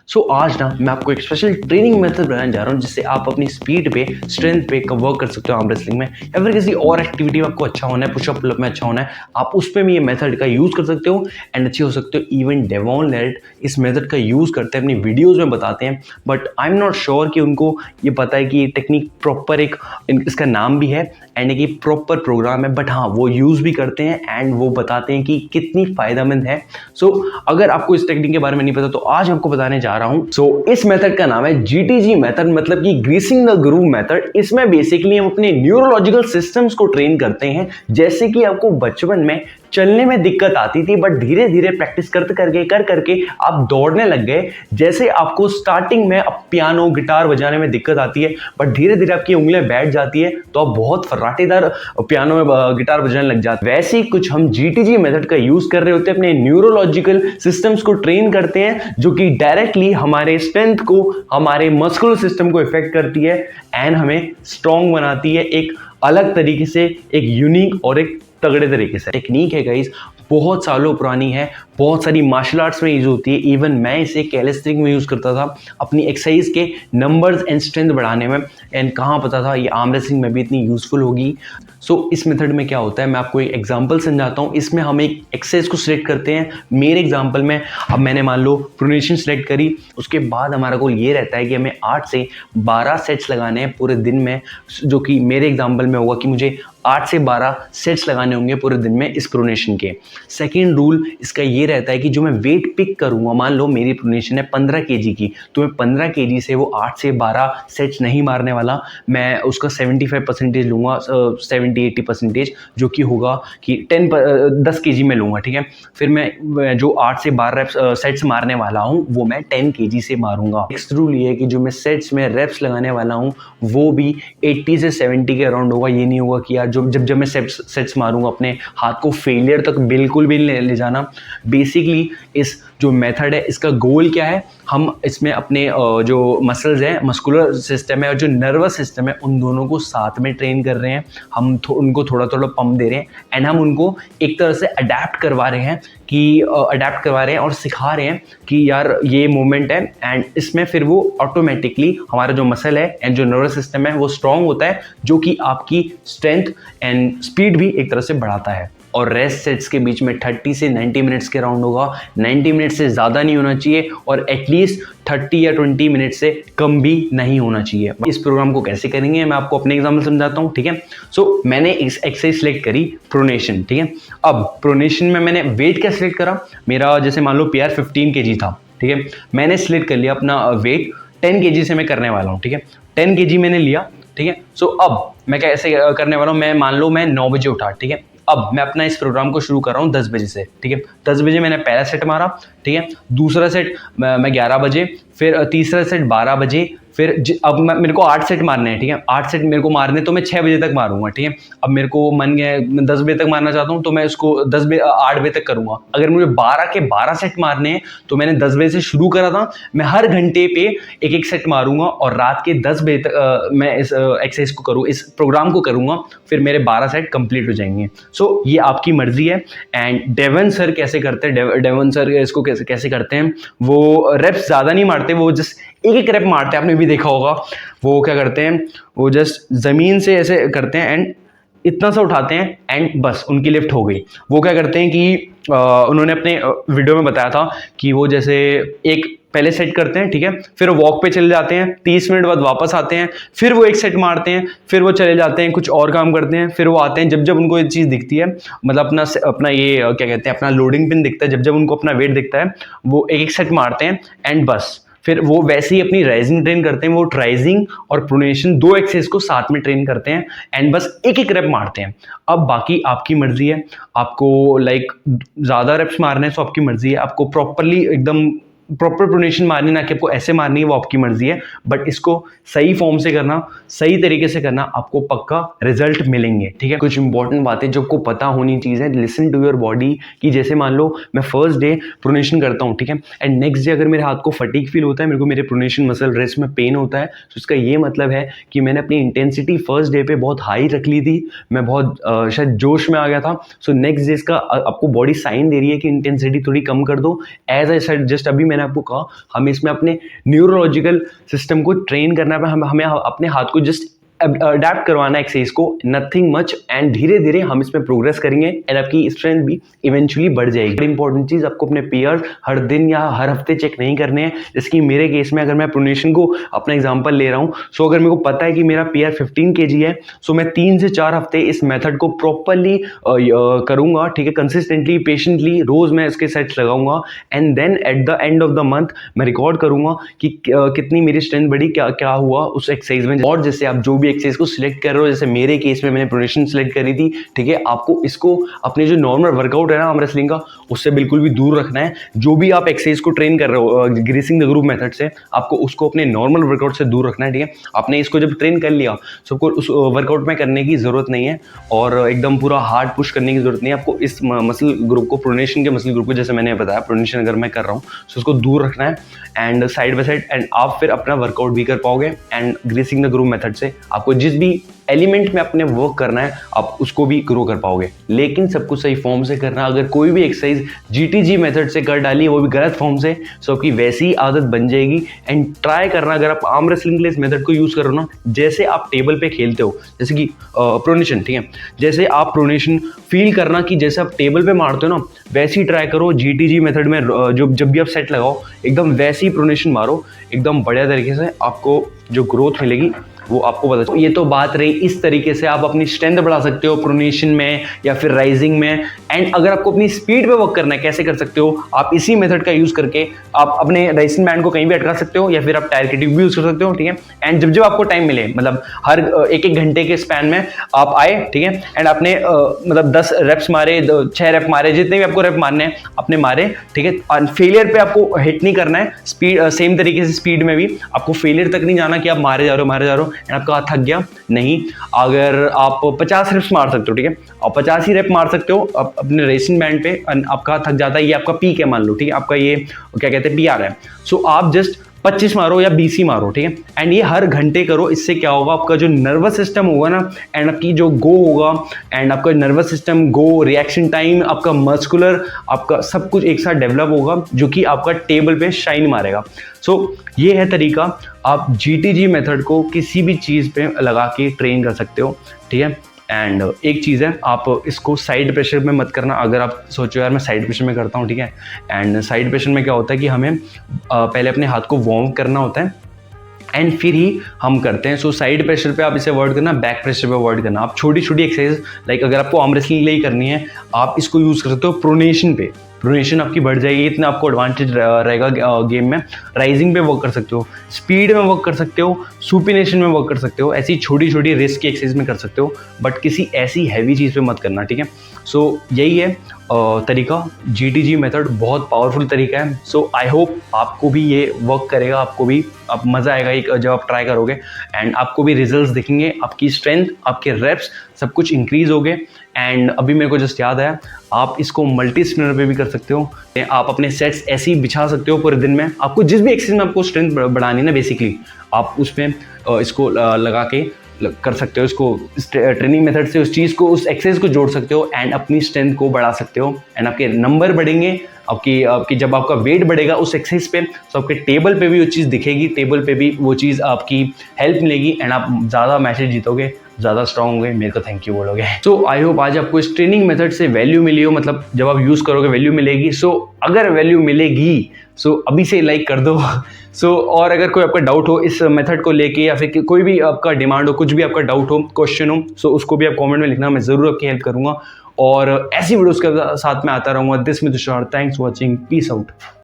आज ना मैं आपको एक स्पेशल ट्रेनिंग मेथड बताने जा रहा हूँ जिससे आप अपनी स्पीड पे, स्ट्रेंथ पे वर्क कर सकते हो आर्म रेसलिंग में, या फिर किसी और एक्टिविटी में आपको अच्छा होना है, पुशअप पुलअप में अच्छा होना है, आप उस पे भी ये मेथड का यूज़ कर सकते हो एंड अच्छे हो सकते हो। इवन डेवॉन लेट इस मेथड का यूज़ करते हैं, अपनी वीडियोज़ में बताते हैं, but I am not sure कि उनको ये पता है कि ये टेक्निक प्रॉपर इसका नाम भी है एंड एक प्रॉपर प्रोग्राम है, बट हाँ वो यूज़ भी करते हैं एंड वो बताते हैं कि कितनी फ़ायदेमंद है। अगर आपको इस टेक्निक के बारे में नहीं पता तो आज आपको बताने जा रहा हूँ। इस मेथड का नाम है GTG मेथड, मतलब कि ग्रीसिंग द ग्रूव मेथड। इसमें बेसिकली हम अपने न्यूरोलॉजिकल सिस्टम्स को ट्रेन करते हैं। जैसे कि आपको बचपन में चलने में दिक्कत आती थी, बट धीरे धीरे प्रैक्टिस करके आप दौड़ने लग गए। जैसे आपको स्टार्टिंग में अब पियानो गिटार बजाने में दिक्कत आती है, बट धीरे धीरे आपकी उंगलियां बैठ जाती है तो आप बहुत फर्राटेदार पियानो में गिटार बजाने लग जाते हैं। वैसे ही कुछ हम GTG मेथड का यूज कर रहे होते हैं, अपने न्यूरोलॉजिकल सिस्टम्स को ट्रेन करते हैं, जो कि डायरेक्टली हमारे स्ट्रेंथ को, हमारे मस्कुलर सिस्टम को इफेक्ट करती है एंड हमें स्ट्रॉन्ग बनाती है एक अलग तरीके से, एक यूनिक और एक तगड़े तरीके से। टेक्निक है गाइस, बहुत सालों पुरानी है, बहुत सारी मार्शल आर्ट्स में यूज होती है। इवन मैं इसे कैलिस्थेनिक्स में यूज करता था अपनी एक्सरसाइज के नंबर्स एंड स्ट्रेंथ बढ़ाने में, एंड कहाँ पता था ये आर्म रेसलिंग में भी इतनी यूजफुल होगी। इस मेथड में क्या होता है, मैं आपको एक एग्जांपल समझाता हूँ। इसमें हम एक एक्सरसाइज को सिलेक्ट करते हैं। मेरे एग्जांपल में अब मैंने मान लो प्रोनेशन सिलेक्ट करी, उसके बाद हमारा गोल ये रहता है कि हमें 8 से 12 सेट्स लगाने हैं पूरे दिन में, जो कि मेरे एग्जांपल में होगा कि मुझे 8 से 12 सेट्स लगाने होंगे पूरे दिन में इस प्रोनेशन के। सेकेंड रूल इसका ये रहता है कि जो मैं वेट पिक करूँगा, मान लो मेरी प्रोनेशन है 15 kg की, तो मैं 15 kg से वो 8 से 12 सेट्स नहीं मारने वाला, मैं उसका 75% लूँगा, 70-80%, जो कि होगा कि 10 kg में लूँगा, ठीक है। फिर मैं जो 8 से 12 सेट्स मारने वाला हूँ वो मैं 10 kg से मारूंगा। नेक्स्ट रूल ये है कि जो मैं सेट्स में रेप्स लगाने वाला हूँ वो भी 80 से 70 के अराउंड होगा। ये नहीं होगा कि यार जब मैं सेट्स मारूंगा अपने हाथ को फेलियर तक बिल्कुल भी ले जाना। बेसिकली इस जो मेथड है इसका गोल क्या है, हम इसमें अपने जो मसल्स हैं, मस्कुलर सिस्टम है और जो नर्वस सिस्टम है, उन दोनों को साथ में ट्रेन कर रहे हैं। हम उनको थोड़ा थोड़ा पंप दे रहे हैं एंड हम उनको एक तरह से अडेप्ट करवा रहे हैं और सिखा रहे हैं कि यार ये मूवमेंट है, एंड इसमें फिर वो ऑटोमेटिकली हमारा जो मसल है एंड जो नर्वस सिस्टम है वो स्ट्रांग होता है, जो कि आपकी स्ट्रेंथ एंड स्पीड भी एक तरह से बढ़ाता है। और रेस्ट सेट्स के बीच में 30 से 90 मिनट्स के राउंड होगा। 90 मिनट से ज़्यादा नहीं होना चाहिए और एटलीस्ट 30 या 20 मिनट से कम भी नहीं होना चाहिए। इस प्रोग्राम को कैसे करेंगे मैं आपको अपने एग्जाम्पल समझाता हूँ, ठीक है। मैंने इस एक्सरसाइज सेलेक्ट करी प्रोनेशन, ठीक है। अब प्रोनेशन में मैंने वेट क्या सिलेक्ट करा, मेरा जैसे मान लो PR 15 kg था, ठीक है। मैंने सिलेक्ट कर लिया अपना वेट 10 kg से मैं करने वाला हूँ, ठीक है। 10 kg मैंने लिया, ठीक है। अब मैं कैसे करने वाला हूँ, मैं मान लो मैं 9 बजे उठा, ठीक है। अब मैं अपना इस प्रोग्राम को शुरू कर रहा हूँ 10 बजे से, ठीक है। 10 बजे मैंने पहला सेट मारा, ठीक है। दूसरा सेट मैं 11 बजे, फिर तीसरा सेट 12 बजे, फिर अब मेरे को 8 सेट मारने हैं, ठीक है। 8 सेट मेरे को मारने तो मैं 6 बजे तक मारूंगा, ठीक है। अब मेरे को मन गया मैं 10 बजे तक मारना चाहता हूँ तो मैं उसको 8 बजे तक करूंगा। अगर मुझे 12 के 12 सेट मारने हैं तो मैंने 10 बजे से शुरू करा था, मैं हर घंटे पे एक एक सेट मारूंगा और रात के 10 बजे तक मैं इस एक्सरसाइज को करूँ, इस प्रोग्राम को करूंगा, फिर मेरे 12 सेट कंप्लीट हो जाएंगे। ये आपकी मर्जी है। एंड डेवन सर कैसे करते हैं, डेवन सर इसको कैसे करते हैं, वो रेप्स ज़्यादा नहीं मारते, वो जस्ट एक रेप मारते हैं। आपने भी देखा होगा वो क्या करते हैं, वो जस्ट ज़मीन से ऐसे करते हैं एंड इतना सा उठाते हैं एंड बस उनकी लिफ्ट हो गई। वो क्या करते हैं कि उन्होंने अपने वीडियो में बताया था कि वो जैसे एक पहले सेट करते हैं, ठीक है, फिर वो वॉक पे चले जाते हैं, 30 मिनट बाद वापस आते हैं, फिर वो एक सेट मारते हैं, फिर वो चले जाते हैं कुछ और काम करते हैं, फिर वो आते हैं जब उनको ये चीज़ दिखती है, मतलब अपना ये क्या कहते हैं, अपना लोडिंग पिन दिखता है, जब उनको अपना वेट दिखता है वो एक सेट मारते हैं एंड बस फिर वो वैसे ही अपनी राइजिंग ट्रेन करते हैं। वो ट्राइजिंग और प्रोनेशन 2 एक्सरसाइज को साथ में ट्रेन करते हैं एंड बस एक एक रेप मारते हैं। अब बाकी आपकी मर्जी है, आपको ज़्यादा रेप्स मारने हैं तो आपकी मर्जी है, आपको प्रॉपरली एकदम प्रॉपर प्रोनेशन मारनी, ना कि आपको ऐसे मारनी है, वो आपकी मर्जी है, बट इसको सही फॉर्म से करना, सही तरीके से करना, आपको पक्का रिजल्ट मिलेंगे, ठीक है। कुछ इंपॉर्टेंट बातें जो आपको पता होनी चीज़ है, लिसन टू योर बॉडी, कि जैसे मान लो मैं फर्स्ट डे प्रोनेशन करता हूँ, ठीक है, एंड नेक्स्ट डे अगर मेरे हाथ को फटीग फील होता है, मेरे को मेरे प्रोनेशन मसल रेस्ट में पेन होता है, तो इसका ये मतलब है कि मैंने अपनी इंटेंसिटी फर्स्ट डे पे बहुत हाई रख ली थी, मैं बहुत शायद जोश में आ गया था। नेक्स्ट डे इसका आपको बॉडी साइन दे रही है कि इंटेंसिटी थोड़ी कम कर दो। एज आई सेड जस्ट अभी मैंने आपको कहा, हमें इसमें अपने न्यूरोलॉजिकल सिस्टम को ट्रेन करना है, हमें अपने हाथ को जस्ट अडेप्ट करवाना है एक्सरसाइज को, नथिंग मच, एंड धीरे धीरे हम इसमें प्रोग्रेस करेंगे एंड आपकी स्ट्रेंथ भी इवेंचुअली बढ़ जाएगी। बड़ी इंपॉर्टेंट चीज, आपको अपने पेयर्स हर दिन या हर हफ्ते चेक नहीं करने हैं। जैसे कि मेरे केस में अगर मैं प्रोनेशन को अपना एग्जांपल ले रहा हूँ, सो अगर मेरे को पता है कि मेरा पेयर 15 kg है, सो मैं 3 से 4 हफ्ते इस मेथड को प्रॉपरली करूंगा, ठीक है, कंसिस्टेंटली, पेशेंटली, रोज मैं इसके सेट्स लगाऊंगा and then at the end of the month मैं रिकॉर्ड करूंगा कि कितनी मेरी स्ट्रेंथ बढ़ी, क्या क्या हुआ उस एक्सरसाइज में। और जैसे आप जो भी एक्सरसाइज को सिलेक्ट कर रहे हो, जैसे मेरे केस में मैंने प्रोनेशन सिलेक्ट करी थी, ठीक है, आपको इसको अपने जो नॉर्मल वर्कआउट है ना आर्म रेसलिंग का, उससे बिल्कुल भी दूर रखना है। जो भी आप एक्सरसाइज को ट्रेन कर रहे हो ग्रीसिंग द ग्रुप मेथड से, आपको उसको अपने नॉर्मल वर्कआउट से दूर रखना है, ठीक है। आपने इसको जब ट्रेन कर लिया, सबको उस वर्कआउट में करने की जरूरत नहीं है और एकदम पूरा हार्ड पुश करने की जरूरत नहीं है। आपको इस मसल ग्रुप को, प्रोनेशन के मसल ग्रुप को, जैसे मैंने बताया प्रोनेशन अगर मैं कर रहा हूँ, तो उसको दूर रखना है and side by side, and आप फिर अपना वर्कआउट भी कर पाओगे। And greasing the group method से आपको जिस भी एलिमेंट में अपने वर्क करना है, आप उसको भी ग्रो कर पाओगे, लेकिन सब कुछ सही फॉर्म से करना। अगर कोई भी एक्सरसाइज जीटीजी मेथड से कर डाली, वो भी गलत फॉर्म से, सो आपकी वैसी आदत बन जाएगी। एंड ट्राई करना, अगर आप आर्म रेसलिंग के लिए इस मेथड को यूज करो ना, जैसे आप टेबल पे खेलते हो, जैसे कि प्रोनेशन, ठीक है, जैसे आप प्रोनेशन फील करना कि जैसे आप टेबल पे मारते हो ना, वैसे ही ट्राई करो जीटीजी मेथड में। जो जब भी आप सेट लगाओ, एकदम वैसी प्रोनेशन मारो, एकदम बढ़िया तरीके से, आपको जो ग्रोथ मिलेगी वो आपको पता चले। ये तो बात रही, इस तरीके से आप अपनी स्ट्रेंथ बढ़ा सकते हो प्रोनेशन में या फिर राइजिंग में। एंड अगर आपको अपनी स्पीड पे वर्क करना है, कैसे कर सकते हो, आप इसी मेथड का यूज करके आप अपने राइजिंग बैंड को कहीं भी अटका सकते हो, या फिर आप टायर की ट्यूब भी यूज कर सकते हो, ठीक है। एंड जब जब आपको टाइम मिले, मतलब हर एक एक घंटे के स्पैन में आप आए, ठीक है, एंड आपने मतलब 10 रेप्स मारे, 6 रेप मारे, जितने भी आपको रेप मारने हैं आपने मारे, ठीक है। फेलियर पे आपको हिट नहीं करना है, स्पीड सेम तरीके से स्पीड में भी आपको फेलियर तक नहीं जाना कि आप मारे जा रहे हो एंड आपका हाथ थक गया, नहीं। अगर आप 50 रेप्स मार सकते हो, ठीक है, और 50 ही रेप मार सकते हो अपने रेसिंग बैंड पे, आपका थक जाता है, ये आपका पीक है मान लो, ठीक है, आपका ये क्या कहते हैं पीआर है, सो आप जस्ट 25 मारो या 20 ही मारो, ठीक है। एंड ये हर घंटे करो। इससे क्या होगा, आपका जो नर्वस सिस्टम होगा ना, एंड आपकी जो गो होगा, एंड आपका नर्वस सिस्टम, गो, रिएक्शन टाइम, आपका मस्कुलर, आपका सब कुछ एक साथ डेवलप होगा, जो कि आपका टेबल पे शाइन मारेगा। सो ये है तरीका, आप जीटीजी मेथड को किसी भी चीज़ पे लगा के ट्रेन कर सकते हो, ठीक है। एंड एक चीज़ है, आप इसको साइड प्रेशर में मत करना। अगर आप सोचो यार मैं साइड प्रेशर में करता हूँ, ठीक है, एंड साइड प्रेशर में क्या होता है कि हमें पहले अपने हाथ को वार्म करना होता है एंड फिर ही हम करते हैं। सो साइड प्रेशर पे आप इसे अवॉइड करना, बैक प्रेशर पे अवॉइड करना। आप छोटी छोटी एक्सरसाइज, लाइक अगर आपको आर्म रेसलिंग के लिए ही करनी है, आप इसको यूज़ कर सकते हो प्रोनेशन पे, प्रोनेशन आपकी बढ़ जाएगी, इतना आपको एडवांटेज रहेगा गेम में। राइजिंग पे वर्क कर सकते हो, स्पीड में वर्क कर सकते हो, सुपिनेशन में वर्क कर सकते हो, ऐसी छोटी छोटी रिस्क की एक्सरसाइज में कर सकते हो, बट किसी ऐसी हैवी चीज़ पे मत करना, ठीक है। सो यही है तरीका, जीटीजी मेथड बहुत पावरफुल तरीका है। सो आई होप आपको भी ये वर्क करेगा, आपको भी अब मज़ा आएगा एक जब आप ट्राई करोगे, एंड आपको भी रिजल्ट्स दिखेंगे, आपकी स्ट्रेंथ, आपके रेप्स सब कुछ इंक्रीज हो गए। एंड अभी मेरे को जस्ट याद आया, आप इसको मल्टी स्पिनर पे भी कर सकते हो। आप अपने सेट्स ऐसे ही बिछा सकते हो पूरे दिन में। आपको जिस भी एक्सरसाइज में आपको स्ट्रेंथ बढ़ानी है ना, बेसिकली आप उसमें इसको लगा के कर सकते हो। इसको ट्रेनिंग मेथड से उस चीज़ को, उस एक्सरसाइज को जोड़ सकते हो एंड अपनी स्ट्रेंथ को बढ़ा सकते हो। एंड आपके नंबर बढ़ेंगे, आपकी जब आपका वेट बढ़ेगा उस एक्सरसाइज पे, तो आपके टेबल पे भी वो चीज़ दिखेगी, टेबल पे भी वो चीज़ आपकी हेल्प मिलेगी एंड आप ज़्यादा मैचेस जीतोगे, ज़्यादा स्ट्रांग होंगे, मेरे को थैंक यू बोलोगे। सो आई होप आज आपको इस ट्रेनिंग मेथड से वैल्यू मिली हो, मतलब जब आप यूज़ करोगे वैल्यू मिलेगी। सो अगर वैल्यू मिलेगी, सो अभी से लाइक कर दो। सो और अगर कोई आपका डाउट हो इस मेथड को लेके, या फिर कोई भी आपका डिमांड हो, कुछ भी आपका डाउट हो, क्वेश्चन हो, सो उसको भी आप कमेंट में लिखना, मैं ज़रूर आपकी हेल्प करूँगा और ऐसी वीडियोस के साथ में आता रहूँगा। दिस में Tushar, thanks for watching, peace out.